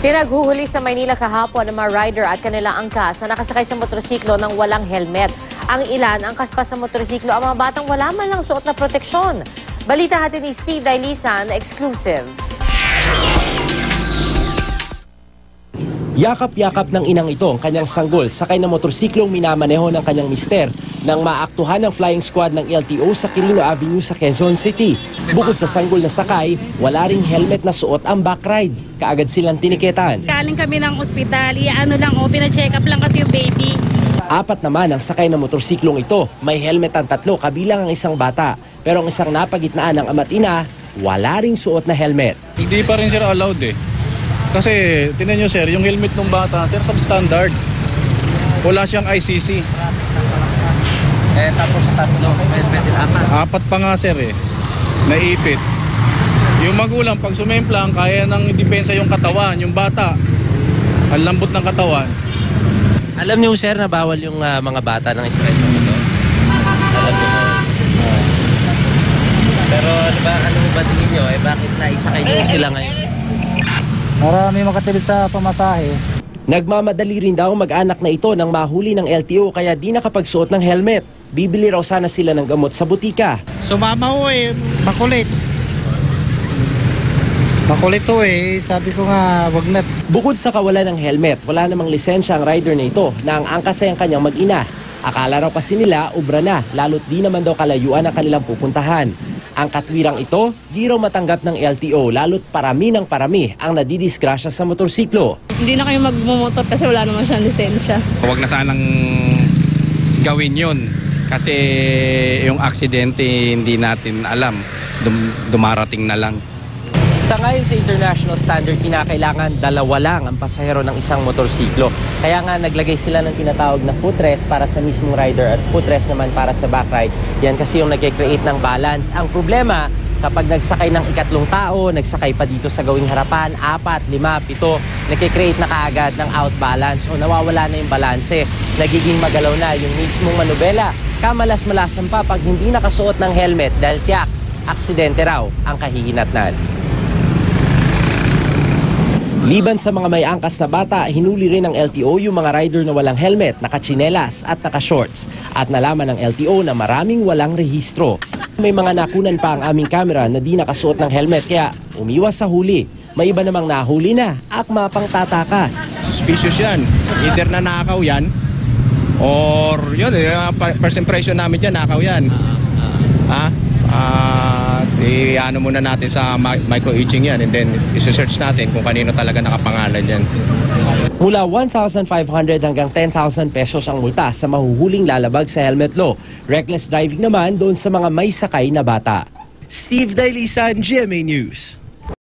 Pinaghuhuli sa Maynila kahapon ng mga rider at kanilang angkas na nakasakay sa motorsiklo ng walang helmet. Ang ilan, angkas pa sa motorsiklo, ang mga batang wala man lang suot na proteksyon. Balita natin ni Steve Dailisan, exclusive. Yakap-yakap ng inang ito ang kanyang sanggol sakay na motorsiklong minamaneho ng kanyang mister nang maaktuhan ng flying squad ng LTO sa Quirino Avenue sa Quezon City. Bukod sa sanggol na sakay, wala ring helmet na suot ang backride. Kaagad silang tiniketan. Galing kami ng ospital, pina-check up lang kasi yung baby. Apat naman ang sakay ng motorsiklong ito. May helmet ang tatlo kabilang ang isang bata. Pero ang isang napagitnaan ng ama't ina, wala ring suot na helmet. Hindi pa rin sir allowed eh. Kasi, tinan nyo sir, yung helmet ng bata, sir, substandard. Wala siyang ICC. Tapos tatlo, helmet din apat. Apat pa nga sir eh, naipit. Yung magulang, pag sumemplang, kaya nang depensa yung katawan, yung bata. Ang lambot ng katawan. Alam niyo sir na bawal yung mga bata ng espresso mo to? Alam niyo na. Pero ano ba tingin nyo? Bakit naisakay niyo sila ngayon? Marami makatipid sa pamasahe. Nagmamadali rin daw mag-anak na ito nang mahuli ng LTO kaya di nakapagsuot ng helmet. Bibili raw sana sila ng gamot sa butika. Sumama ho eh, makulit. Makulit ho eh, sabi ko nga wag na. Bukod sa kawalan ng helmet, wala namang lisensya ang rider na ito na ang angkas ay ang kanyang mag-ina. Akala raw kasi nila ubra na, lalo't di naman daw kalayuan ang kanilang pupuntahan. Ang katwirang ito, di raw matanggap ng LTO, lalo't parami ng parami ang nadidisgrasya sa motorsiklo. Hindi na kayo magmumotor kasi wala naman siyang lisensya. Huwag na sanang gawin yun. Kasi yung aksidente hindi natin alam. Dumarating na lang. Sa ngayon sa international standard, kinakailangan dalawa lang ang pasahero ng isang motorsiklo. Kaya nga naglagay sila ng tinatawag na footrest para sa mismong rider at footrest naman para sa backride. Yan kasi yung nag-create ng balance. Ang problema, kapag nagsakay ng ikatlong tao, nagsakay pa dito sa gawing harapan, 4, 5, 7, nag-create na kaagad ng outbalance o nawawala na yung balanse. Nagiging magalaw na yung mismong manubela. Kamalas-malasan pa pag hindi nakasuot ng helmet dahil tiyak, aksidente raw ang kahihinatnan. Liban sa mga may angkas na bata, hinuli rin ng LTO yung mga rider na walang helmet, nakatsinelas at nakashorts. At nalaman ng LTO na maraming walang rehistro. May mga nakunan pa ang aming kamera na di nakasuot ng helmet kaya umiwas sa huli. May iba namang nahuli na, akma pang tatakas. Suspicious yan. Either na nakaw yan or yun, first impression namin dyan, nakaw yan. Ano muna natin sa micro-etching yan and then isa-search natin kung kanino talaga nakapangalan yan. Mula 1,500 hanggang 10,000 pesos ang multa sa mahuhuling lalabag sa helmet law. Reckless driving naman doon sa mga may sakay na bata. Steve Dailisan, GMA News.